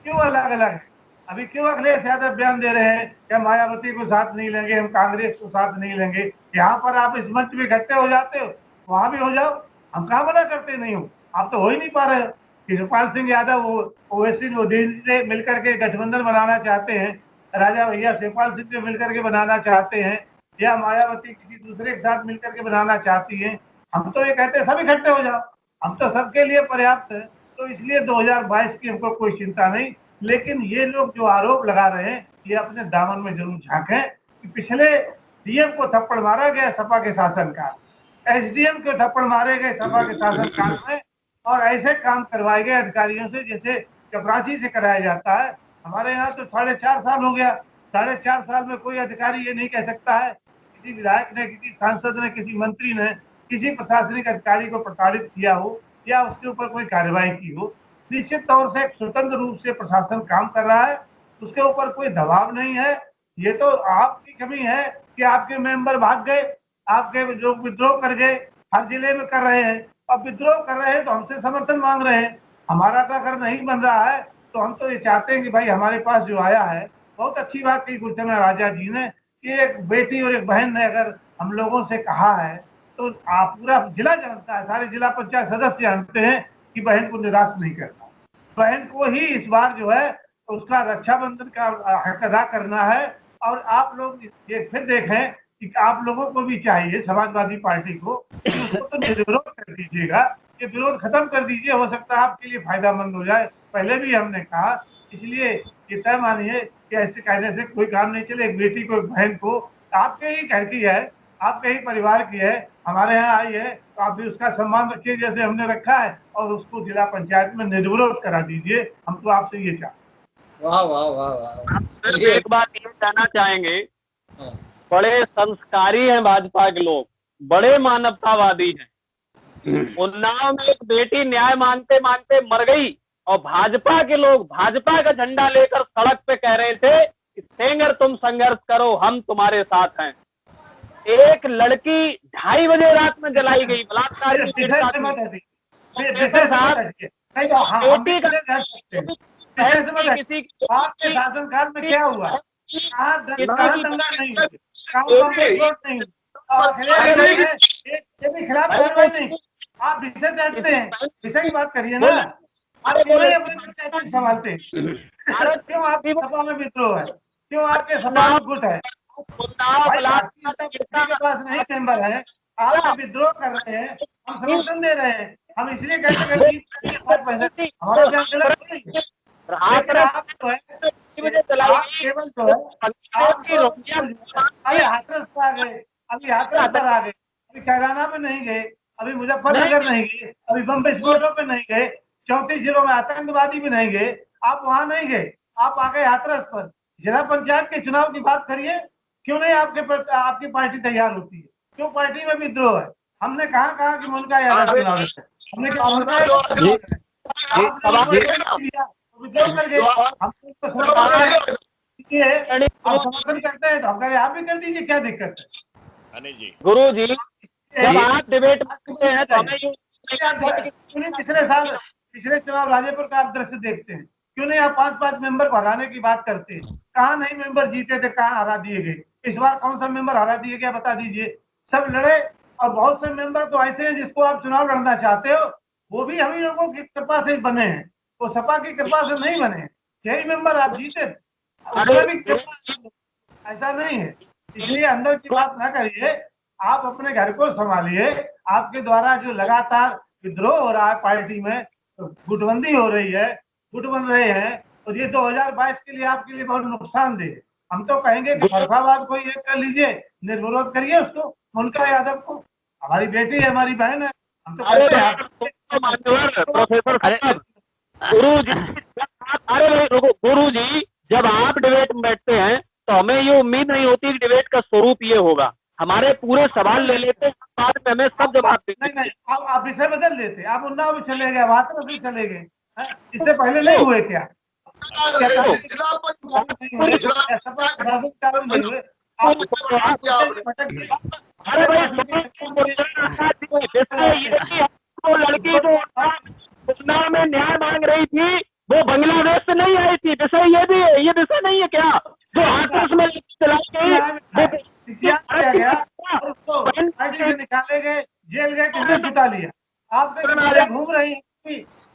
क्यों अलग अलग है? अभी क्यों अखिलेश यादव बयान दे रहे हैं कि मायावती को साथ नहीं लेंगे, हम कांग्रेस को साथ नहीं लेंगे? यहाँ पर आप इस मंच में इकट्ठे हो जाते हो, वहां भी हो जाओ, हम कहाँ मना करते नहीं हो। आप तो हो ही नहीं पा रहे हो। शिवपाल सिंह यादव ओवैसी से मिलकर के गठबंधन बनाना चाहते हैं, राजा भैया शिवपाल सिंह से मिलकर के बनाना चाहते हैं, या मायावती किसी दूसरे के साथ मिलकर के बनाना चाहती है। हम तो ये कहते हैं सब इकट्ठे हो जाओ, हम तो सबके लिए पर्याप्त है। तो इसलिए 2022 की हमको कोई चिंता नहीं। लेकिन ये लोग जो आरोप लगा रहे हैं, ये अपने दामन में जरूर झांकें कि पिछले डीएम को थप्पड़ मारा गया सपा के शासनकाल, एसडीएम को थप्पड़ मारे गए सपा के शासनकाल में, और ऐसे काम करवाए गए अधिकारियों से जैसे चपरासी से कराया जाता है। हमारे यहाँ तो 4.5 साल हो गया, 4.5 साल में कोई अधिकारी ये नहीं कह सकता है किसी विधायक ने, किसी सांसद ने, किसी मंत्री ने किसी प्रशासनिक अधिकारी को प्रताड़ित किया हो या उसके ऊपर कोई कार्रवाई की हो। निश्चित तौर से स्वतंत्र रूप से प्रशासन काम कर रहा है, उसके ऊपर कोई दबाव नहीं है। ये तो आपकी कमी है कि आपके मेंबर भाग गए, आपके जो विद्रोह कर गए, हर जिले में कर रहे हैं। अब विद्रोह कर रहे हैं तो हमसे समर्थन मांग रहे हैं। हमारा तो अगर नहीं बन रहा है तो हम तो ये चाहते हैं कि भाई हमारे पास जो आया है, बहुत अच्छी बात की गुलशन राजा जी ने कि एक बेटी और एक बहन ने अगर हम लोगों से कहा है तो आप पूरा जिला जानता है, सारे जिला पंचायत सदस्य जानते हैं कि बहन को निराश नहीं करना। बहन को ही इस बार जो है उसका रक्षाबंधन का हक अदा करना है। और आप लोग ये फिर देखें कि आप लोगों को भी चाहिए, समाजवादी पार्टी को, कि उसको तो निर्विरोध कर दीजिएगा, ये विरोध खत्म कर दीजिए, हो सकता है आपके लिए फायदामंद हो जाए। पहले भी हमने कहा, इसलिए ये तय मानिए कि ऐसे कहने से कोई काम नहीं चले। एक बेटी को, एक बहन को, आपके ही घर की है, आपके ही परिवार की है, हमारे यहाँ आई है, तो आप भी उसका सम्मान रखिए जैसे हमने रखा है, और उसको जिला पंचायत में निर्विरोध करा दीजिए। हम तो आपसे ये चाहते हैं। वाह वाह वाह वाह। हम एक बात ये कहना चाहेंगे, बड़े संस्कारी हैं भाजपा के लोग, बड़े मानवतावादी हैं। उन्नाव में एक बेटी न्याय मांगते मांगते मर गई और भाजपा के लोग भाजपा का झंडा लेकर सड़क पे कह रहे थे कि सेंगर तुम संघर्ष करो, हम तुम्हारे साथ हैं। एक लड़की 2:30 बजे रात में जलाई गई, बलात्कार की बेटी का किसी आपके शासनकाल में क्या हुआ? दंगा नहीं हुआ, ये भी खिलाफ कार्रवाई नहीं। आप विषय जानते हैं, विषय की बात करिए ना। आप क्यों नहीं अपने पंचायत संभालते? क्यों आपकी सभा में विद्रोह है? क्यों आपके सभा में गुट है? के पास नहीं मेंबर है, आप विद्रोह कर रहे हैं, हम समर्थन दे रहे हैं। हम इसलिए कहते हैं हमारा क्या गलत नहीं है। आप जो है केवल जो है अभी हाथरस पर आ गए, अभी हाथरस पर आ गए, अभी कैराना में नहीं गए, अभी मुजफ्फरनगर नहीं गए, अभी बम विस्फोटों पे नहीं गए, 34 जिलों में आतंकवादी भी नहीं गए, आप वहां नहीं गए, आप आ गए हाथरस पर। जिला पंचायत के चुनाव की बात करिए, क्यों नहीं आपकी पार्टी तैयार होती है? क्यों पार्टी में विद्रोह है? हमने कहा कि मुनका यादव चुनाव है, हमने कहा विद्रोह कर गए। हम समर्थन करते हैं तो हम कहें आप भी कर दीजिए, क्या दिक्कत है? गुरु जी, जब आप डिबेट करते हैं तो हमें पिछले चुनाव राजेपुर का आप दृश्य देखते हैं, क्यों नहीं आप 5-5 मेंबर को हराने की बात करते हैं? कहाँ नहीं मेंबर जीते थे, कहाँ हरा दिए गए? इस बार कौन सा मेंबर हरा दिए गया बता दीजिए। सब लड़े, और बहुत से मेंबर तो ऐसे हैं जिसको आप चुनाव लड़ना चाहते हो, वो भी हम ही लोगों की कृपा से बने हैं, वो सपा की कृपा से नहीं बने। 6 मेंबर आप जीते, ऐसा नहीं है। इसलिए अंदर की बात ना करिए, आप अपने घर को संभालिए। आपके द्वारा जो लगातार विद्रोह हो रहा है पार्टी में, गुटबंदी हो रही है, गुट बन रहे हैं, और ये 2022 के लिए आपके लिए बहुत नुकसानदेह है। हम तो कहेंगे कि फरखाबाद को ये कर लीजिए, निर्विरोध करिए उसको, मुनका यादव को। हमारी बेटी है, हमारी बहन है, हम तो कहते हैं। प्रोफेसर गुरु जी, जब आप डिबेट में बैठते हैं तो हमें ये उम्मीद नहीं होती कि डिबेट का स्वरूप ये होगा। हमारे पूरे सवाल ले लेते हैं, बाद में हमें सब जवाब देते। नहीं, आप विषय बदल देते, आप उन्नाव भी चले गए, वातरस भी चले गए, इससे पहले नहीं हुए क्या? अरे भाई वो लड़की जो उन्नाव में न्याय मांग रही थी वो बांग्लादेश से नहीं आई थी। विषय ये भी है, ये विषय नहीं है क्या जो हाथरस में चलाई गई निकाले गए, जेल गए, किसने जुटा लिया? आपने घूम रही है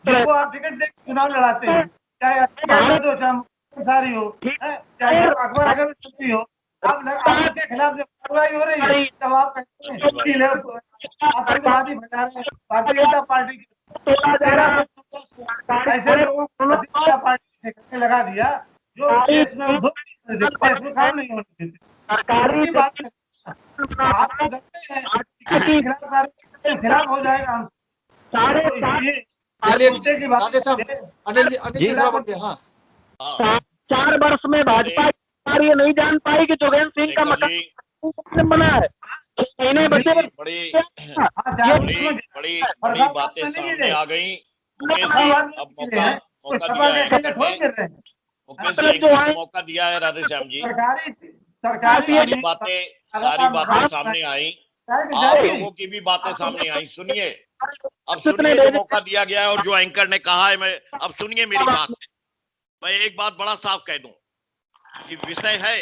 जिसको आप टिकट दे चुनाव लड़ाते हैं, चाहे हो चाहे सारी हो, चाहे अखबार अगर छपी हो, आपके खिलाफ जब कार्रवाई हो रही है तब आप कहते हैं आतंकवादी भंडार भारतीय जनता पार्टी ऐसे लोगों को पार्टी से लगा दिया जो देश में काम नहीं होने देते। सरकारी बात आप खिलाफ हो जाएगा हम चलिए राधे साहब, अनिल जी हाँ 4 वर्ष में भाजपा ये नहीं जान पाई कि जोगेंद्र सिंह का मकान बना है। महीने बचे बड़ी बातें सामने आ गई। अब मौका दिया है राधे श्याम जी, सारी बातें सामने आई, आप लोगों की भी बातें सामने आई। सुनिए, अब सुनिए जो मौका दिया गया है और जो एंकर ने कहा है, मैं अब सुनिए मेरी बात। मैं एक बात बड़ा साफ कह दूं कि विषय है,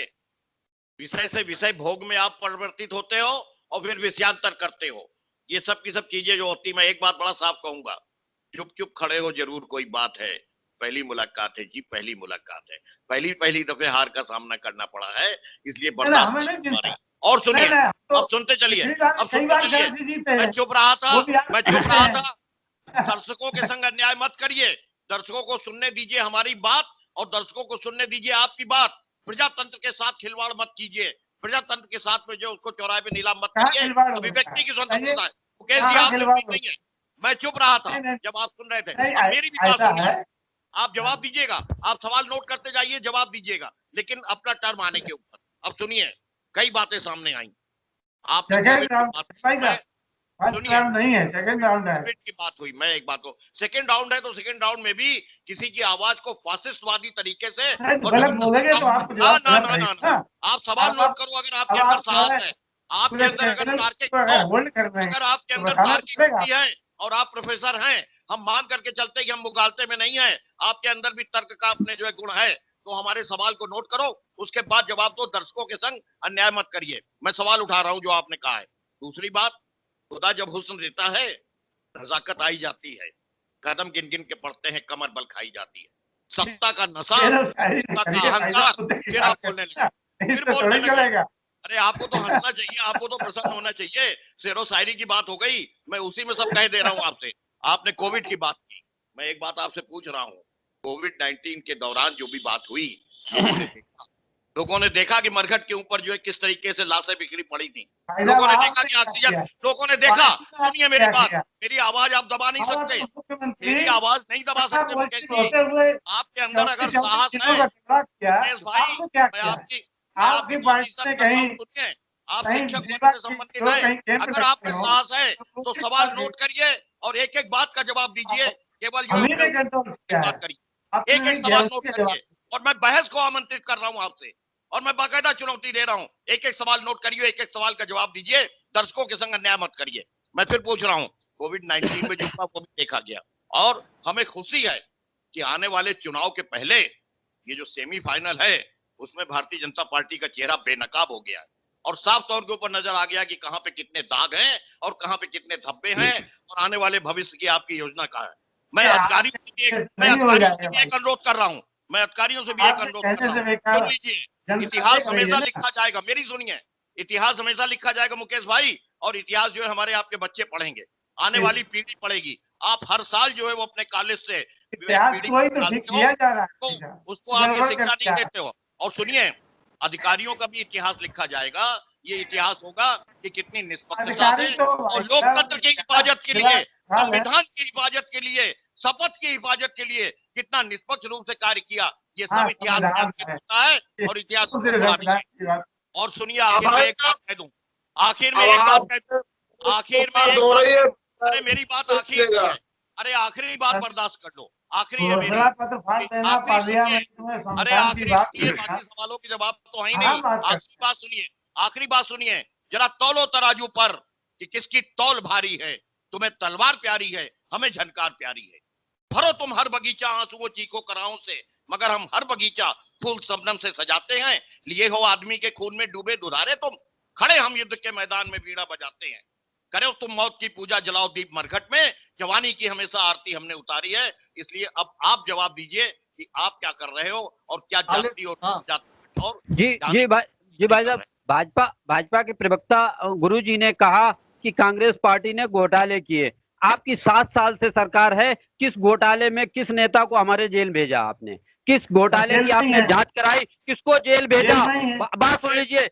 विषय से विषय भोग में आप परिवर्तित होते हो और फिर विषयांतर करते हो। ये सब की सब चीजें जो होती, मैं एक बात बड़ा साफ कहूंगा, चुप चुप खड़े हो जरूर कोई बात है। पहली मुलाकात है जी, पहली मुलाकात है, पहली दफे हार का सामना करना पड़ा है, इसलिए बर्दाश्त नहीं कर रही। और सुनिए, अब सुनते चलिए, अब सुनते चलिए। मैं चुप रहा था, दर्शकों के संग अन्याय मत करिए, दर्शकों को सुनने दीजिए हमारी बात और दर्शकों को सुनने दीजिए आपकी बात। प्रजातंत्र के साथ खिलवाड़ मत कीजिए, प्रजातंत्र के साथ में जो उसको चौराहे पे नीलाम मत कीजिए। अभिव्यक्ति की स्वतंत्रता है, मुकेश जी आप नहीं है। मैं चुप रहा था जब आप सुन रहे थे, मेरी भी बात सुनिए। आप जवाब दीजिएगा, आप सवाल नोट करते जाइए, जवाब दीजिएगा, लेकिन अपना टर्म आने के ऊपर। अब सुनिए, कई बातें सामने आई। आप नहीं है, सेकंड राउंड है की बात हुई। मैं एक बात को, सेकंड राउंड है तो सेकंड राउंड में भी किसी की आवाज को फासिस्टवादी तरीके से आप सवाल नोट करो। अगर आपके अंदर साहस है, आपके अंदर अगर तार्किक बुद्धि है और आप प्रोफेसर हैं, हम मान करके चलते कि हम मुगालते में नहीं है, आपके अंदर भी तर्क का अपने जो है गुण है, तो हमारे सवाल को नोट करो, उसके बाद जवाब दो। दर्शकों के संग अन्याय मत करिए। मैं सवाल उठा रहा हूं जो आपने कहा है। दूसरी बात, खुदा जब हुस्न देता है नजाकत आई जाती है, कदम गिन गिन के पड़ते हैं, कमर बल खाई जाती है। सत्ता का नशा, सत्ता का अहंकार, फिर आप बोलने लगे। अरे आपको तो हंसना चाहिए, आपको तो प्रसन्न होना चाहिए। शेरो शायरी की बात हो गई, मैं उसी में सब कह दे रहा हूँ आपसे। आपने कोविड की बात की, मैं एक बात आपसे पूछ रहा हूँ, कोविड-19 के दौरान जो भी बात हुई, लोगों ने देखा कि मरघट के ऊपर जो है किस तरीके से लाशें बिखरी पड़ी थी। लोगों ने देखा कि ऑक्सीजन, लोगों ने देखा। सुनिए मेरी बात, मेरी आवाज आप दबा नहीं सकते, मेरी आवाज नहीं दबा सकते मुकेश जी। आपके अंदर अगर साहस है मुकेश भाई, मैं आपकी सुनिए, आप शिक्षक वर्ग से संबंधित है, अगर आपके साहस है तो सवाल नोट करिए और एक एक बात का जवाब दीजिए। केवल बात करिए, एक एक सवाल नोट करिए। और मैं बहस को आमंत्रित कर रहा हूं आपसे, और मैं बाकायदा चुनौती दे रहा हूं। एक एक सवाल नोट करिए, एक एक सवाल का जवाब दीजिए, दर्शकों के संग अन्याय मत करिए। मैं फिर पूछ रहा हूं, कोविड-19 में जो था वो भी देखा गया, और हमें खुशी है कि आने वाले चुनाव के पहले ये जो सेमीफाइनल है उसमें भारतीय जनता पार्टी का चेहरा बेनकाब हो गया है और साफ तौर के ऊपर नजर आ गया कि कहां पे कितने दाग हैं और कहां पे कितने धब्बे हैं और आने वाले भविष्य की आपकी योजना क्या है। मैं अधिकारियों से भी एक अनुरोध कर रहा हूं, मैं अधिकारियों से भी एक अनुरोध कर रहा हूं, सुन लीजिए, इतिहास हमेशा लिखा जाएगा। मेरी सुनिए, इतिहास हमेशा लिखा जाएगा मुकेश भाई, और इतिहास जो है हमारे आपके बच्चे पढ़ेंगे, आने वाली पीढ़ी पढ़ेगी। आप हर साल जो है वो अपने कॉलेज से उसको आप ये शिक्षा नहीं देते हो। और सुनिए, अधिकारियों का भी इतिहास लिखा जाएगा। ये इतिहास होगा कि कितनी निष्पक्षता से और लोकतंत्र की हिफाजत के लिए, संविधान की हिफाजत के लिए, शपथ की हिफाजत के लिए कितना निष्पक्ष रूप से कार्य किया, ये सब इतिहास होता है और इतिहास। और सुनिए, आखिर में एक बात कह दूं, अरे मेरी बात आखिर में है, अरे आखिरी बात बर्दाश्त कर लो। आखिरी है मेरी, घोषणा पत्र फाड़ देना आखिरी पार्लियामेंट में अरे संविधान की आखिरी बात सुनिए, करना। बाकी सवालों के जवाब तो है ही हाँ, नहीं। बात कर। आखिरी बात सुनिए, आखिरी बात सुनिए, जरा तौलो तराजू पर कि किसकी तौल भारी है। तुम्हें तलवार प्यारी है, हमें झनकार प्यारी है। भरो तुम हर बगीचा आंसुओं चीखों कराओं से, मगर हम हर बगीचा फूल शबनम से सजाते हैं। लिए हो आदमी के खून में डूबे दुधारे तुम, खड़े हम युद्ध के मैदान में बीड़ा बजाते हैं। करो तुम मौत की पूजा, जलाओ दीप मरघट में, जवानी की हमेशा आरती हमने उतारी है। इसलिए अब आप जवाब दीजिए कि आप क्या कर रहे हो और क्या जाति और हाँ। जाति और जी भाई साहब, भाजपा के प्रवक्ता गुरुजी ने कहा कि कांग्रेस पार्टी ने घोटाले किए। आपकी 7 साल से सरकार है, किस घोटाले में किस नेता को हमारे जेल भेजा आपने? किस घोटाले की आपने जांच कराई, किसको जेल भेजा? बात सुन लीजिए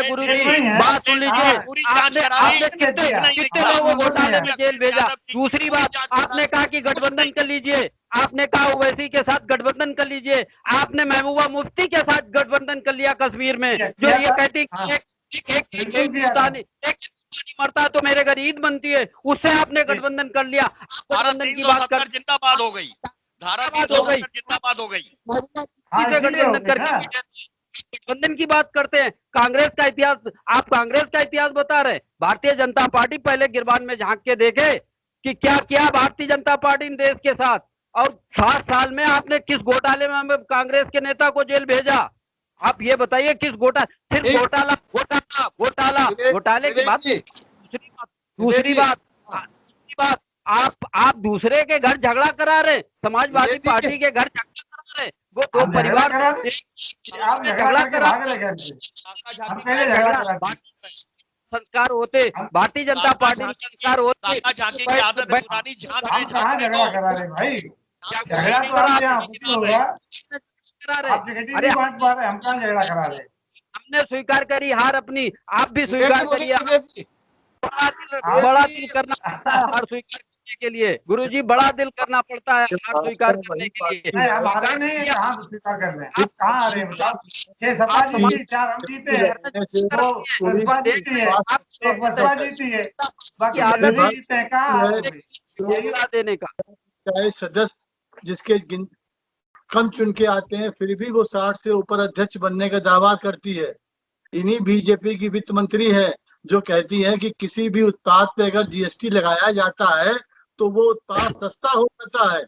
गुरुजी, बात सुन लीजिए। आपने कितने लोगों को घोटाले में जेल भेजा? दूसरी बात, आपने कहा कि गठबंधन कर लीजिए, आपने कहा ओवैसी के साथ गठबंधन कर लीजिए। आपने महबूबा मुफ्ती के साथ गठबंधन कर लिया कश्मीर में, जो ये कहती एक मरता है तो मेरे घर ईद बनती है, उससे आपने गठबंधन कर लिया। गठबंधन की बात कर, जिंदाबाद हो गई, धारा 370 जिंदाबाद हो गई। गठबंधन करके गठबंधन की बात करते हैं। कांग्रेस का इतिहास, आप कांग्रेस का इतिहास बता रहे। भारतीय जनता पार्टी पहले गिरबान में झांक के देखे कि क्या किया भारतीय जनता पार्टी ने देश के साथ। और 7 साल में आपने किस घोटाले में हमें कांग्रेस के नेता को जेल भेजा? आप ये बताइए किस सिर्फ घोटाले की बात। दूसरी बात, आप दूसरे के घर झगड़ा करा रहे, समाजवादी पार्टी के घर झगड़ा करा रहे। वो दो परिवार झगड़ा करा, संस्कार होते भारतीय जनता पार्टी में, संस्कार होते। हमने स्वीकार करी हार अपनी, आप भी स्वीकार करिए। बड़ा दिल करना पड़ता है हार स्वीकार करने के लिए। गुरुजी, बड़ा दिल करना पड़ता है हार स्वीकार करने के लिए। कहाँ स्वीकार कर रहे हैं? आप कहाँ आ रहे हैं बताओ? 6 सपा जीती, 4 हम जीते हैं, 2 बसपा जीती है, 1 बसपा जीती है, बाकी आदमी जीते हैं। कहाँ देने का चाहे सदस्य जिसके कम चुन के आते हैं, फिर भी वो 60 से ऊपर अध्यक्ष बनने का दावा करती है। इन्हीं बीजेपी की वित्त मंत्री है जो कहती है कि किसी भी उत्पाद पे अगर जीएसटी लगाया जाता है तो वो उत्पाद सस्ता हो जाता है।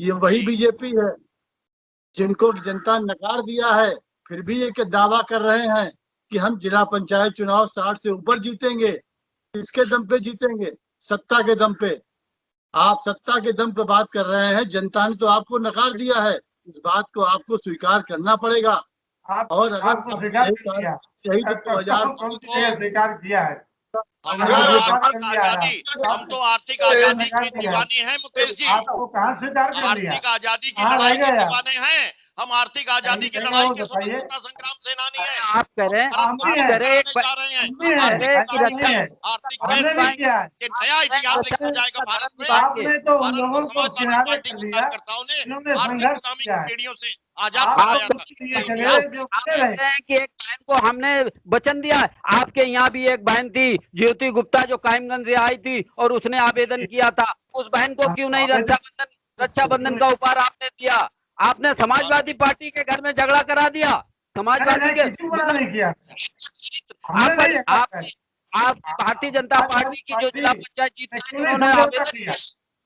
ये वही बीजेपी है जिनको जनता ने नकार दिया है, फिर भी ये दावा कर रहे हैं कि हम जिला पंचायत चुनाव 60 से ऊपर जीतेंगे। किसके दम पे जीतेंगे? सत्ता के दम पे। आप सत्ता के दम पे बात कर रहे हैं, जनता ने तो आपको नकार दिया है। इस बात को आपको स्वीकार करना पड़ेगा। और अगर यही तो 2000 स्वीकार किया है, हम तो आर्थिक आजादी की दीवाने हैं मुकेश जी। आपको कहाँ स्वीकार कर लिया? आर्थिक आजादी की लड़ाई के दीवाने हैं हम। आर्थिक आजादी की लड़ाई के स्वतंत्रता संग्राम सेनानी हैं। आप करें आर्थिक नया इतिहास लिखा जाएगा भारत में। आपने तो उन लोगों को समाजवादी पार्टी के कार्यकर्ताओं ने आर्थिक गुलामी की पीढ़ियों से आजाद आप कहते हैं कि एक बहन को हमने वचन दिया। आपके यहाँ भी एक बहन थी ज्योति गुप्ता जो कायमगंज से आई थी और उसने आवेदन किया था। उस बहन को क्यों नहीं रक्षाबंधन का उपहार आपने दिया? आपने समाजवादी पार्टी के घर में झगड़ा करा दिया। समाजवादी के नहीं किया। आप भारतीय जनता पार्टी की जो जिला पंचायत जीती उन्होंने आवेदन किया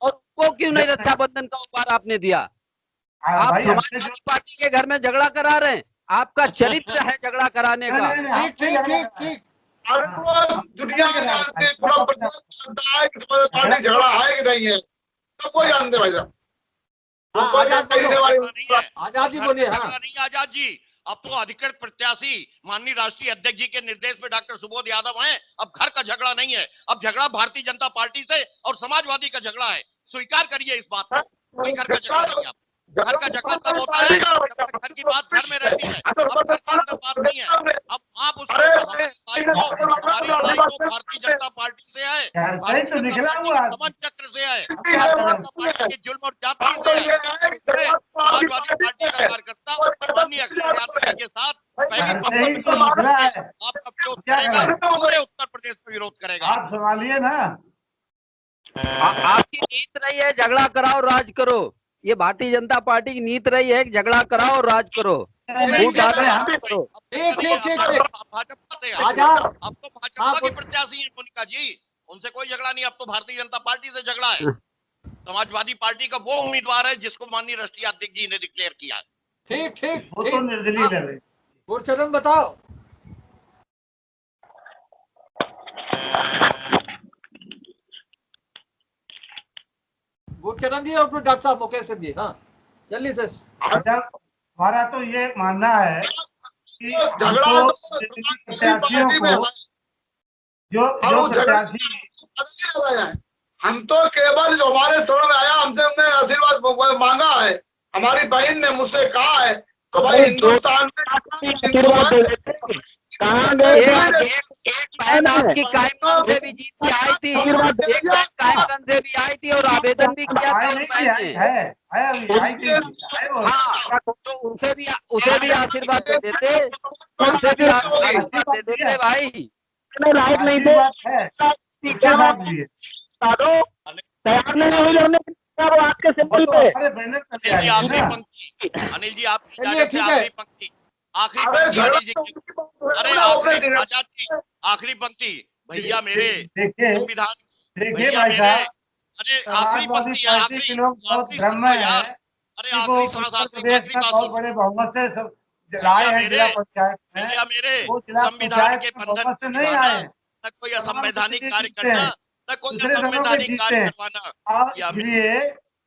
और उनको क्यों नहीं रक्षाबंधन का उपहार आपने दिया? आप समाजवादी पार्टी के घर में झगड़ा करा रहे हैं। आपका चरित्र है झगड़ा कराने का। ठीक दुनिया झगड़ा है कि नहीं है तो कोई जानते भाई साहब। आजादी बोलिए। हाँ नहीं आजाद जी, अब तो अधिकृत प्रत्याशी माननीय राष्ट्रीय अध्यक्ष जी के निर्देश पे डॉक्टर सुबोध यादव हैं। अब घर का झगड़ा नहीं है, अब झगड़ा भारतीय जनता पार्टी से और समाजवादी का झगड़ा है। स्वीकार करिए इस बात को। कोई घर का झगड़ा नहीं है। घर का झगड़ा तब होता है जब घर की बात घर में रहती है। अब घर के अंदर बात नहीं है। अब आप उसको हमारी लड़ाई तो भारतीय जनता पार्टी से है, समन चक्र से है, भारतीय जनता पार्टी के जुल्म और जाति से है। समाजवादी पार्टी का कार्यकर्ता माननीय अखिलेश यादव जी के साथ आपका विरोध करेगा, पूरे उत्तर प्रदेश में विरोध करेगा। आप संभालिए ना। आपकी नीत नहीं है झगड़ा कराओ राज करो। ये भारतीय जनता पार्टी की नीति रही है कि झगड़ा कराओ और राज करो, वोट डालो, राज करो। भाजपा से आजा। अब तो भाजपा की प्रत्याशी है मोनिका जी, उनसे कोई झगड़ा नहीं, अब तो भारतीय जनता पार्टी से झगड़ा है। समाजवादी पार्टी का वो उम्मीदवार है जिसको माननीय राष्ट्रीय अध्यक्ष जी ने डिक्लेयर किया है। ठीक ठीक वो तो निर्दलीय लड़ रही। गुरचरण बताओ। गुरचरण जी और फिर डॉक्टर साहब मुकेश सिंह जी। हाँ जल्दी से। हमारा तो ये मानना है कि हमको प्रत्याशियों को जो प्रत्याशी, हम तो केवल जो हमारे शरण में आया, हमसे हमने आशीर्वाद मांगा है, हमारी बहन ने मुझसे कहा है तो भाई हिंदुस्तान में कहाँ गए? एक बहन आपकी कायमगंज से भी जीत के आई थी, एक बहन कायमगंज से भी आई थी और आवेदन भी किया था उस बहन ने। हाँ, तो उसे भी आशीर्वाद दे देते, उसे भी आशीर्वाद दे देते भाई। लाइक नहीं दे तैयार नहीं हुई हमने वो आपके सिंपल पे। आखिरी पंक्ति अनिल जी, आप आखिरी पंक्ति, आखिरी पंक्ति। अरे आजाद जी, आखिरी पंक्ति भैया मेरे संविधान, भैया मेरे, अरे आखिरी पंक्ति है, आखिरी यार, अरे आखिरी बहुत बड़े बहुमत से सब राय है जिला पंचायत में, भैया मेरे वो जिला संविधान के पंचायत बंधन से नहीं आए, न कोई असंवैधानिक कार्य करना, न कोई असंवैधानिक कार्य करवाना। इसलिए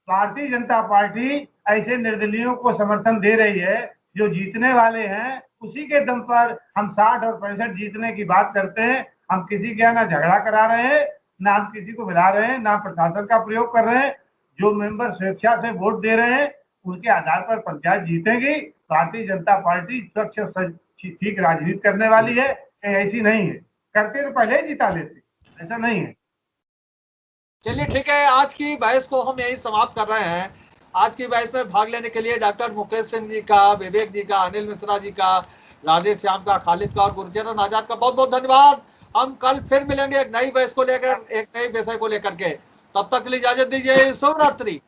भारतीय जनता पार्टी ऐसे निर्दलीयों को समर्थन दे रही है जो जीतने वाले हैं। उसी के दम पर हम 60 और 65 जीतने की बात करते हैं। हम किसी के यहाँ ना झगड़ा करा रहे हैं, ना हम किसी को मिला रहे हैं, ना प्रशासन का प्रयोग कर रहे हैं। जो मेंबर स्वेच्छा से वोट दे रहे हैं उनके आधार पर पंचायत जीतेगी। भारतीय जनता पार्टी स्वच्छ ठीक राजनीति करने वाली है, ऐसी नहीं है। करते तो पहले ही जिता लेते, ऐसा नहीं है। चलिए ठीक है, आज की बहस को हम यही समाप्त कर रहे हैं। आज की बहस में भाग लेने के लिए डॉक्टर मुकेश सिंह जी का, विवेक जी का, अनिल मिश्रा जी का, राजेश श्याम का, खालिद का और गुरचरण आजाद का बहुत बहुत धन्यवाद। हम कल फिर मिलेंगे एक नई बहस को लेकर, एक नई विषय को लेकर के। तब तक के लिए इजाजत दीजिए। शुभ रात्रि।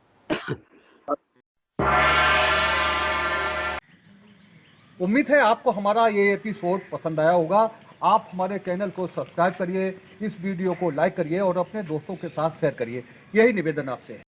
उम्मीद है आपको हमारा ये एपिसोड पसंद आया होगा। आप हमारे चैनल को सब्सक्राइब करिए, इस वीडियो को लाइक करिए और अपने दोस्तों के साथ शेयर करिए। यही निवेदन आपसे है।